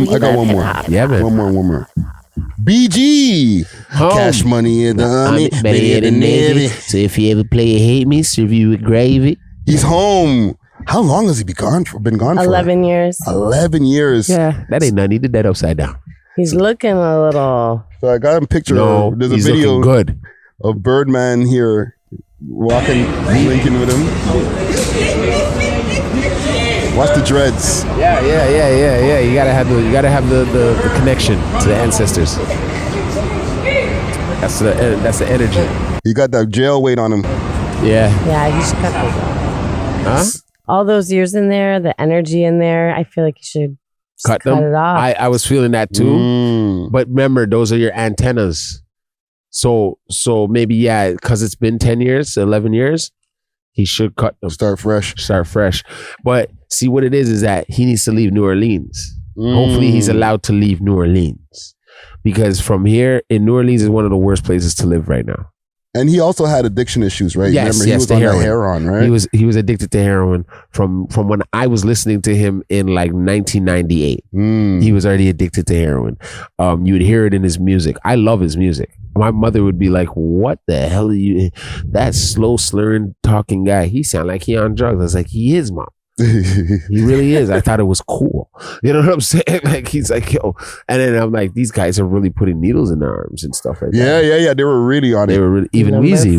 I got one more. Yeah, man. One more. BG. Home. Cash money in the army. Better in the Navy. So if you ever play you hate me, serve you with gravy. He's home. How long has he been gone for? 11 years. 11 years. Yeah, that ain't nothing. He did that upside down. He's looking a little. So I got him a picture. There's a he's video looking good. of Birdman here walking, linking with him. Watch the dreads. Yeah. You gotta have the connection to the ancestors. That's the energy. He got that jail weight on him. Yeah. Yeah, he should cut those off. Huh? All those years in there, the energy in there, I feel like you should cut it off. I was feeling that too. But remember, those are your antennas. So maybe, because it's been 10 years, 11 years, he should cut them. Start fresh. But see what it is that he needs to leave New Orleans. Hopefully he's allowed to leave New Orleans. Because from here, in New Orleans is one of the worst places to live right now. And he also had addiction issues, right? Yes, Remember, he was on the heroin, right? He was addicted to heroin from when I was listening to him in like 1998. He was already addicted to heroin. You would hear it in his music. I love his music. My mother would be like, "What the hell are you? That slow slurring talking guy. He sound like he on drugs." I was like, "He is, Mom. He really is." I thought it was cool. You know what I'm saying? Like he's like, yo, and then I'm like, these guys are really putting needles in their arms and stuff like that. Yeah. They were really on it. They were really, even Wheezy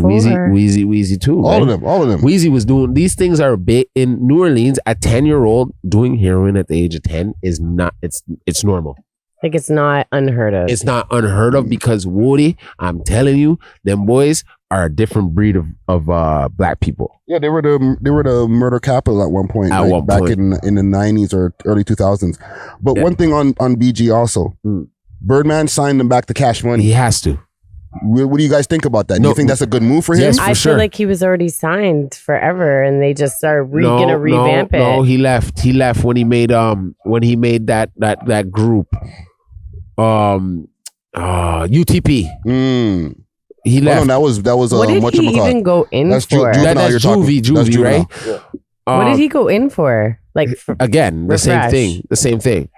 too. All right? of them. Wheezy was doing these things are big in New Orleans. A 10-year-old doing heroin at the age of 10 is not. It's normal. Like it's not unheard of. It's not unheard of because Woody, I'm telling you, them boys are a different breed of black people. Yeah, they were the murder capital at one point. Back in the 90s or early 2000s. But one thing on BG also, Birdman signed him back to Cash Money. He has to. What do you guys think about that? Do you think that's a good move for him? Yes, for I sure. feel like he was already signed forever, and they just are gonna revamp it. No, he left. He left when he made that group, UTP. He left. That was what did he even go in for? That's Juvie, right? Yeah. What did he go in for? Like again, the same thing.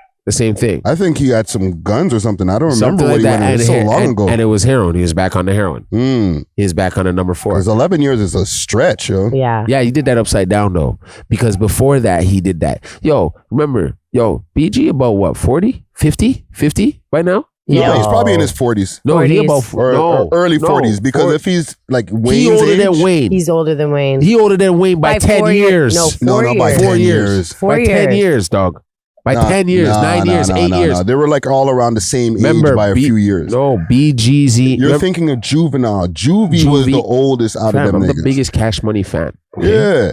I think he had some guns or something. I don't remember what he went in. It was so long ago. And it was heroin. He was back on the heroin. He was back on the number 4. Because 11 years is a stretch, yo. Yeah. Yeah, he did that upside down though. Because before that, he did that. Yo, remember, BG about what, 40? 50 right now? Yeah, he's probably in his 40s. No, 40s. he about or early 40s. Because if he's like Wayne's older age, than Wayne. He's older than Wayne. He older than Wayne by 10 years. No, by 10 years. 10 years, dog. By 10 years, 9 years, 8 years. No. They were like all around the same age by a few years. No, BGZ. You're thinking of Juvenile. Juvie was the oldest out of them I'm niggas. the biggest Cash Money fan. Okay? Yeah.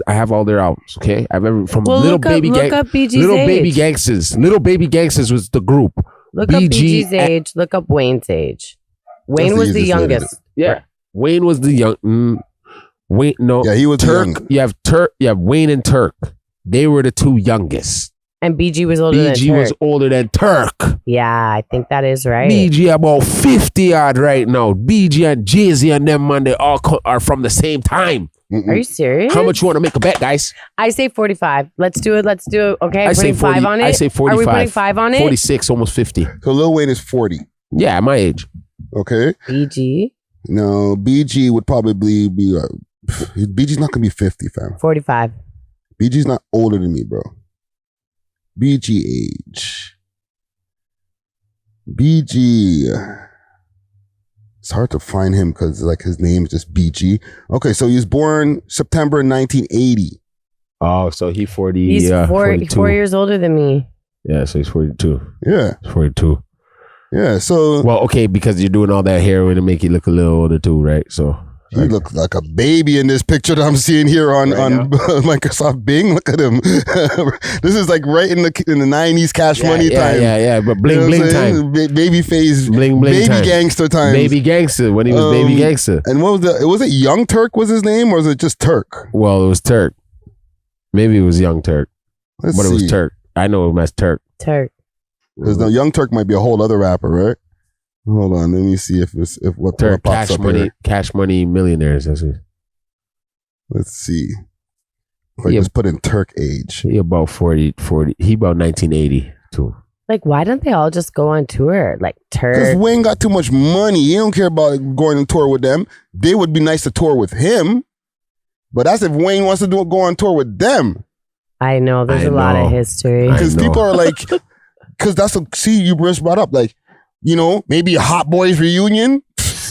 I have all their albums, okay? I've ever from look up BG's age. Little Baby Gangsters was the group. Look up BG's age. Look up Wayne's age. Wayne was the youngest. Yeah. Wayne was the young. Wayne, no. Yeah, he was Turk. young. You have Wayne and Turk. They were the two youngest. And BG was older than Turk. BG was older than Turk. Yeah, I think that is right. BG about 50 odd right now. BG and Jay-Z and them, man, they all are from the same time. Are you serious? How much you want to make a bet, guys? I say 45. Let's do it. Okay, I say 40, 5 on it. I say 45. Are we putting 5 on it? 46, almost 50. So Lil Wayne is 40. Yeah, my age. Okay. BG? No, BG would probably be... BG's not going to be 50, fam. 45. BG's not older than me, bro. BG age. BG... It's hard to find him because like his name's just BG. Okay, so he was born September 1980. Oh, so he's 40. He's 42. 4 years older than me. Yeah, so he's 42. Yeah. 42. Yeah, so... Well, okay, because you're doing all that heroin to make you look a little older too, right? So... He looks like a baby in this picture that I'm seeing here on Microsoft Bing. Look at him. This is like right in the 90s Cash Money time. Yeah. But bling time. Baby phase. Bling baby time. Gangster time. Baby Gangster when he was Baby Gangster. And what was it Young Turk was his name or was it just Turk? Well, it was Turk. Maybe it was Young Turk. It was Turk. I know him as Turk. Because the Young Turk might be a whole other rapper, right? Hold on, let me see if what Turk, pops up here. Cash Money Millionaires. That's it. Let's see. If I just put in Turk age. He about 40. He about 1980 too. Like, why don't they all just go on tour? Like, Because Turk. Wayne got too much money. He don't care about going on tour with them. They would be nice to tour with him. But that's if Wayne wants to go on tour with them. I know, there's a lot of history. Because people are like, because that's a, see, you just brought up, like, you know, maybe a Hot Boys reunion.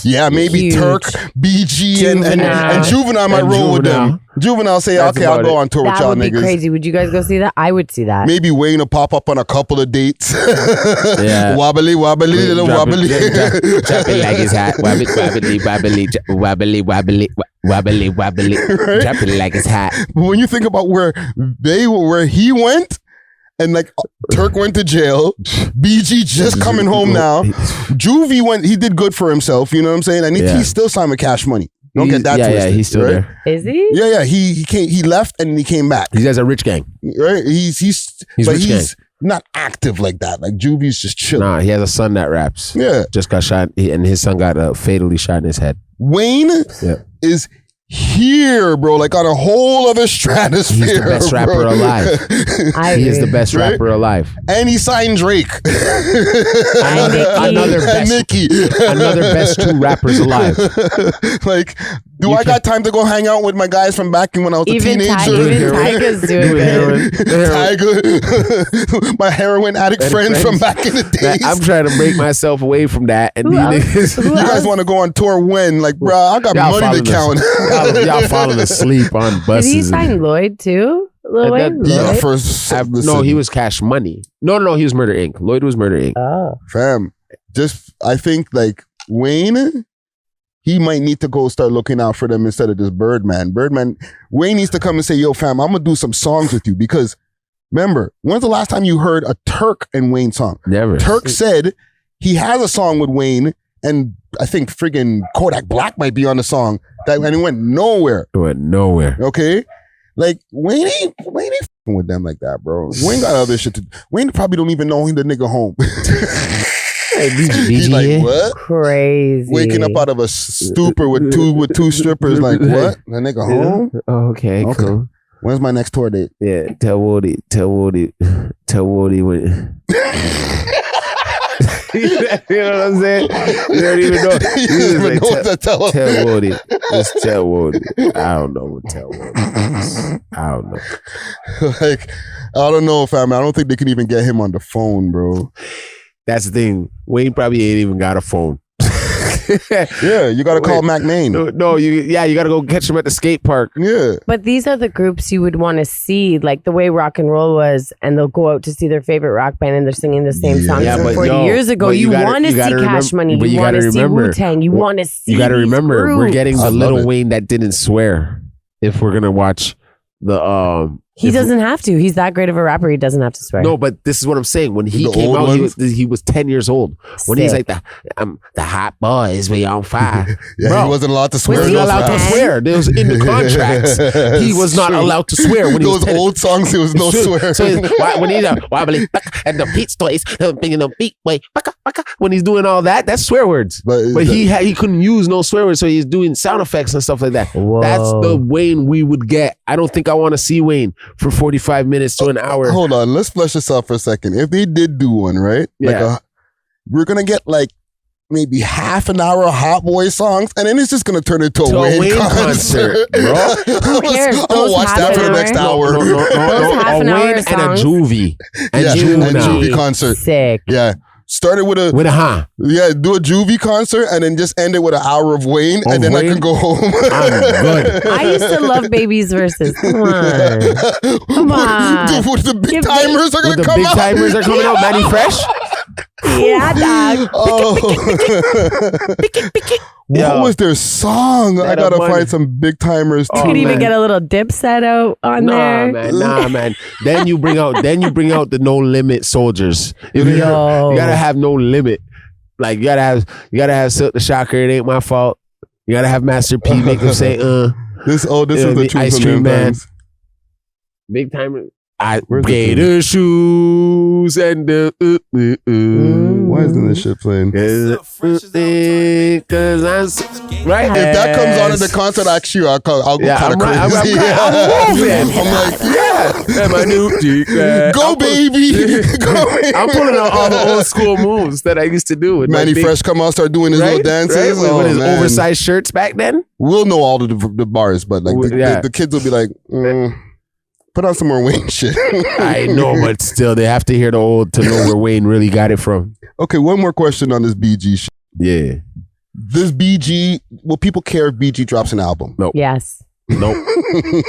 Yeah, maybe Huge. Turk, BG, and Juvenile might roll with them. Juvenile say, That's okay, I'll go about on tour with That y'all would be niggas. crazy. Would you guys go see that? I would see that. Maybe Wayne will pop up on a couple of dates. Yeah. Wobbly, little wobbly. Drop it like it's hot. Wobbly, wobbly. Right? Drop it like it's hot. But when you think about where he went, and like Turk went to jail, BG just coming home now. Juvie went, he did good for himself, you know what I'm saying? And he still signed with Cash Money. Don't get that twisted. Yeah, he's still right? there. Is he? Yeah, he left and he came back. He has a rich gang. Right? He's rich gang. not active like that. Like Juvie's just chill. Nah, he has a son that raps. Yeah. Just got shot, and his son got fatally shot in his head. Wayne is here, bro, like on a whole other stratosphere. He's the best rapper alive. He is the best rapper alive. And he signed Drake. Another best two rappers alive. Like, I got time to go hang out with my guys from back when I was a teenager? Even Tyga's doing it. Tyga, my heroin addict friends from back in the days. I'm trying to break myself away from that. And Who else? You guys want to go on tour when? Like, bro, I got money to count. Y'all falling asleep on buses. Did he sign Lloyd too? Lil Wayne? No, he was Cash Money. No, he was Murder Inc. Lloyd was Murder Inc. Oh. Fam, I think like Wayne, he might need to go start looking out for them instead of just Birdman. Wayne needs to come and say, yo, fam, I'm going to do some songs with you. Because remember, when's the last time you heard a Turk and Wayne song? Never. Turk said he has a song with Wayne, and I think friggin' Kodak Black might be on the song, and it went nowhere. It went nowhere. Okay? Like, Wayne ain't f***ing with them like that, bro. Wayne got other shit to do. Wayne probably don't even know he the nigga home. He's like, what? Crazy. Waking up out of a stupor with two strippers, like, what? The nigga home? Oh, okay, cool. When's my next tour date? Yeah, tell Woody when... You know what I'm saying? You don't even know. You don't even know what to tell him. Tell Woody. Just tell Woody. I don't know what tell Woody is. I don't know. Like, I don't know, fam. I don't think they can even get him on the phone, bro. That's the thing. Wayne probably ain't even got a phone. Yeah, you got to call Mac Main. No, you got to go catch him at the skate park. Yeah. But these are the groups you would want to see, like the way rock and roll was, and they'll go out to see their favorite rock band and they're singing the same songs from 40 years ago. You want to see Cash Money. You want to see Wu-Tang. You want to see You got to remember, groups. we're getting the Lil Wayne that didn't swear. If we're going to watch the... He doesn't have to. He's that great of a rapper. He doesn't have to swear. No, but this is what I'm saying. When he came out, he was 10 years old. When he's like the hot boys, we on fire. Yeah, Bro, he wasn't allowed to swear. Was he wasn't allowed to swear. It was in the contracts. He was not allowed to swear when he was 10. Those old songs, there was no swear. So when he's wobbly and the beat toys, beat way, when he's doing all that, that's swear words. But he couldn't use no swear words, so he's doing sound effects and stuff like that. Whoa. That's the Wayne we would get. I don't think I want to see Wayne for 45 minutes to an hour. Hold on, let's flesh this out for a second. If they did do one, right? Yeah. We're gonna get like maybe half an hour of Hot Boy songs, and then it's just gonna turn into a Wayne concert, bro. Who cares? I'm gonna watch that for the next hour. Those half an hour Wayne and a songs. Juvie. And Yeah, Juvenile. and Juvie concert. Sick. Yeah. Started with a do a Juvie concert and then just end it with an hour of Wayne, and then Wayne? I can go home. I'm good. I used to love Baby's verses. Come on. Come on. Dude, the big timers are When gonna the come big out. timers are coming out, Manny Fresh. Yeah, dog. Oh. What was their song? I gotta find some big timers too. You could even man. get a little dip set out on there. Nah, man. Then you bring out the No Limit Soldiers. You gotta have No Limit. Like you gotta have Silk the Shocker. It ain't my fault. You gotta have Master P make them say This is the truth Ice from Cream them Man. times. Big timer. I gator shoes and the Why isn't this shit playing? Cause I'm right. If that comes on at the concert, actually, I'll go kind of crazy. I'm like, yeah, my new go baby, go. I'm pulling out all the old school moves that I used to do. With Manny Fresh come out, start doing his little dances with his oversized shirts back then. We'll know all the bars, but like the kids will be like. Put on some more Wayne shit. I know, but still, they have to hear the old to know where Wayne really got it from. Okay, one more question on this BG shit. Yeah. This BG, will people care if BG drops an album? Nope. Yes. Nope.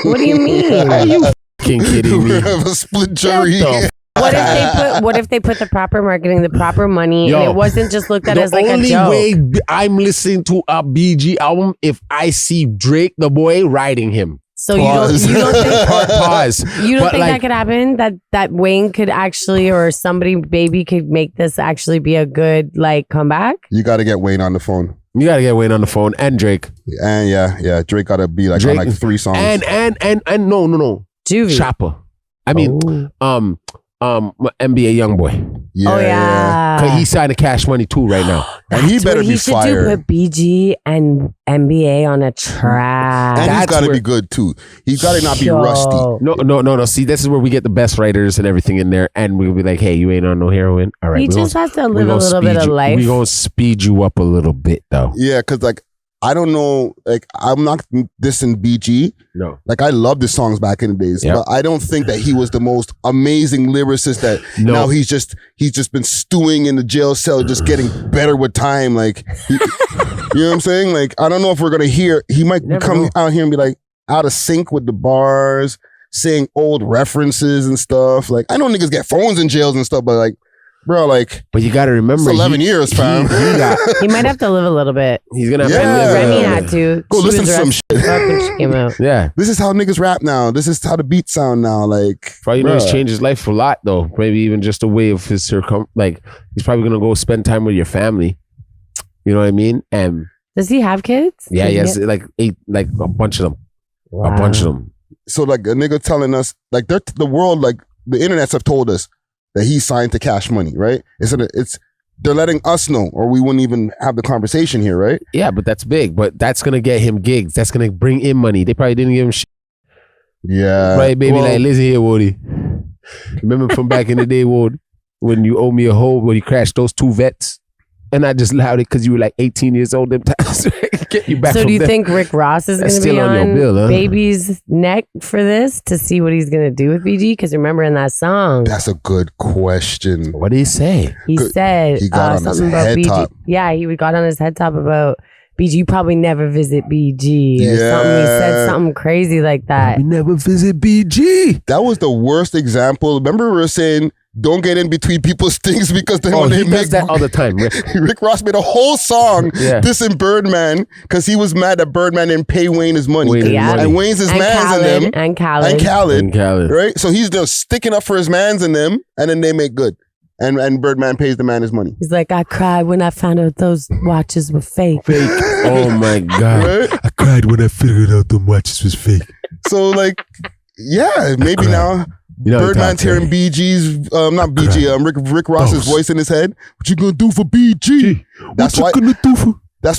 What do you mean? Are you fucking kidding me? We have a split jury. What if they put the proper marketing, the proper money, and it wasn't just looked at as like a joke? The only way I'm listening to a BG album if I see Drake, the boy, riding him. So you don't think pause. You don't think that could happen? That Wayne could actually, or somebody maybe could make this actually be a good like comeback? You got to get Wayne on the phone. You got to get Wayne on the phone and Drake. And yeah, Drake got to be like Drake, on like 3 songs. And no. Juvie. Chopper. I mean, NBA Youngboy. Yeah. Cause he signed a Cash Money too right now. And he better be fire. He should put BG and NBA on a track. And he's got to be good too. He's got to not be rusty. No. See, this is where we get the best writers and everything in there. And we'll be like, hey, you ain't on no heroin. All right. He just has to live a little bit of life. We're going to speed you up a little bit though. Yeah, because like, I don't know, like I'm not dissing BG. No. Like I love the songs back in the days, but I don't think that he was the most amazing lyricist that now he's just been stewing in the jail cell, just getting better with time. Like, you know what I'm saying? Like, I don't know if we're going to hear, he might come out here and be like out of sync with the bars, saying old references and stuff. Like, I know niggas get phones in jails and stuff, but like, bro, like, but you got to remember, it's 11 years, fam. He might have to live a little bit. He's gonna have to live. Remy had to. Go listen to some shit. When she came out. Yeah, this is how niggas rap now. This is how the beats sound now. Like, probably know he's changed his life a lot though. Maybe even just a way of his like, he's probably gonna go spend time with your family. You know what I mean? And does he have kids? Yeah, he has like 8, like a bunch of them. Wow. A bunch of them. So like a nigga telling us, like the world, like the internets have told us that he signed to Cash Money, right? They're letting us know, or we wouldn't even have the conversation here, right? Yeah, but that's big. But that's gonna get him gigs. That's gonna bring in money. They probably didn't give him shit. Yeah. Right, baby, like listen here, Woody. Remember from back in the day, Wood, when you owe me a hoe when you crashed those 2 vets? And I just allowed it because you were like 18 years old them times. Get you back. So do you think Rick Ross is going to be on your bill, huh? Baby's neck for this to see what he's going to do with BG? Because remember in that song. That's a good question. What did he say? He said he got on something his about head BG. top. Yeah, he got on his head top about BG. You probably never visit BG. Or something. He said something crazy like that. We never visit BG. That was the worst example. Remember we were saying, don't get in between people's things because then when he they does that all the time. Rick Ross made a whole song dissing Birdman because he was mad that Birdman didn't pay Wayne his money. And Wayne's his mans in them. And Khaled. Right? So he's just sticking up for his mans in them and then they make good. And Birdman pays the man his money. He's like, I cried when I found out those watches were fake. Oh my God. Right? I cried when I figured out them watches was fake. So like, yeah, maybe now Birdman's hearing BG's, not BG, Rick Ross's voice in his head. What you gonna do for BG? That's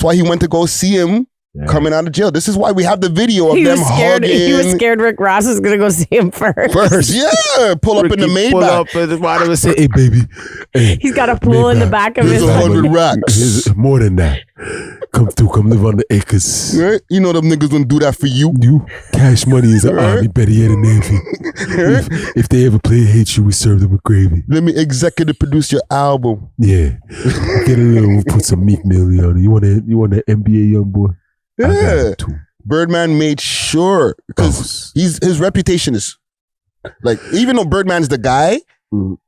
why he went to go see him coming out of jail. This is why we have the video of them hugging. He was scared Rick Ross was gonna go see him first. Yeah, pull up in the Maybach. Pull up and the bottom and say, "Hey, baby." Hey, he's got a pool in the back of his. 100 racks. Here's more than that. Come through, come live on the acres. Right? You know them niggas gonna do that for you. Cash Money is an army, better yet a navy. If they ever play hate you, we serve them with gravy. Let me executive produce your album. Yeah, get a little, put some Meek Mill on it. You want that NBA young boy? Yeah, Birdman made sure because his reputation is like, even though Birdman's the guy,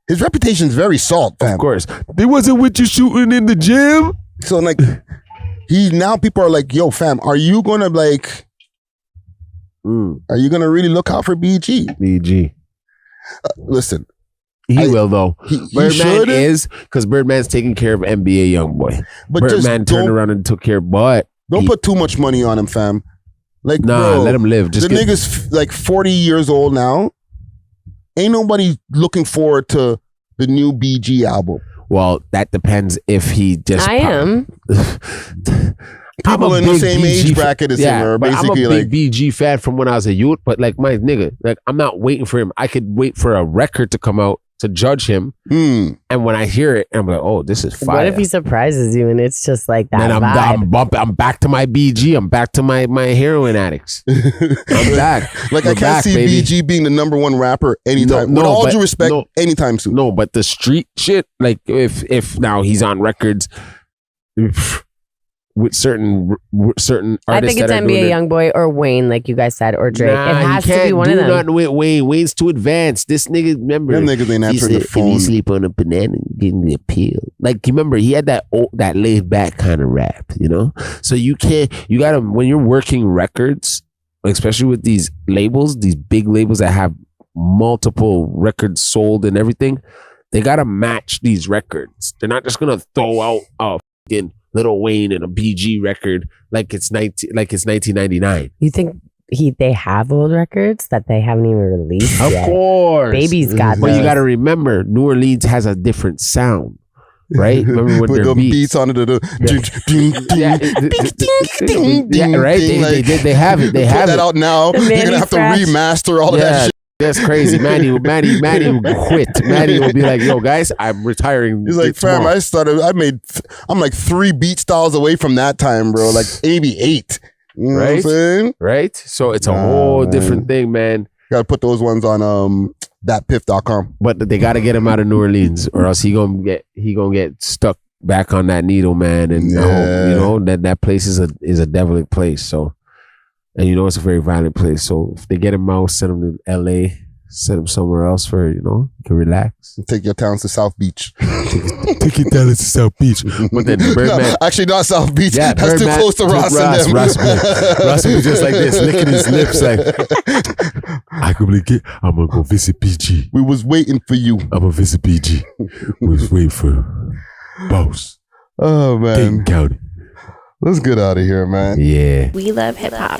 his reputation is very salt. Fam. Of course, they wasn't with you shooting in the gym. So like, now people are like, yo, fam, are you gonna like, are you gonna really look out for BG? BG, listen. He will though. Birdman is, because Birdman's taking care of NBA young boy. But Birdman turned around and took care. But don't put too much money on him, fam. Like, nah, bro, let him live. Just nigga's like 40 years old now. ain't nobody looking forward to the new BG album. Well, that depends if he just. I am. People in the same age bracket as him are basically I'm a big BG fan from when I was a youth, but like my nigga, like I'm not waiting for him. I could wait for a record to come out to judge him, and when I hear it, I'm like, oh, this is fire. What if he surprises you and it's just like that? Then I'm back to my BG. I'm back to my heroin addicts. I'm back. Like I can't see baby. BG being the number one rapper anytime. With all due respect, anytime soon. No, but the street shit, like if now he's on records with certain artists. I think it's NBA Youngboy or Wayne, like you guys said, or Drake. It has to be one of them. Nothing with Wayne. Wayne's too advanced. This nigga, remember, them niggas ain't answering the phone. If you sleep on a banana, getting the appeal. Like you remember, he had that laid back kind of rap, you know. So you gotta when you're working records, especially with these labels, these big labels that have multiple records sold and everything, they gotta match these records. They're not just gonna throw out a fucking Lil Wayne and a BG record like it's 1999. You think they have old records that they haven't even released yet? Of course. Baby's got But you got to remember, New Orleans has a different sound, right? Remember when with their beats on it, right? They have it. They have that out now. You're gonna have to remaster all of that shit. That's crazy. Manny will quit. Manny will be like, yo, guys, I'm retiring. He's like, fam, I'm like 3 beat styles away from that time, bro. Like maybe 8. You know what I'm saying? Right? So it's a whole different thing, man. Gotta put those ones on thatpiff.com. But they gotta get him out of New Orleans, or else he gonna get stuck back on that needle, man. And you know that place is a devilic place. So. And you know it's a very violent place. So if they get him out, send him to LA, send him somewhere else for, you can relax. Take your talents to South Beach. Take your talents to South Beach. But then Birdman. No, actually not South Beach. Yeah, that's Birdman, too close to Ross and them. Ross will be just like this, licking his lips like, I'm gonna go visit BG. We was waiting for you. I'm gonna visit BG. We was waiting for Boss. Oh man. Dayton County. Let's get out of here, man. Yeah. We love hip hop.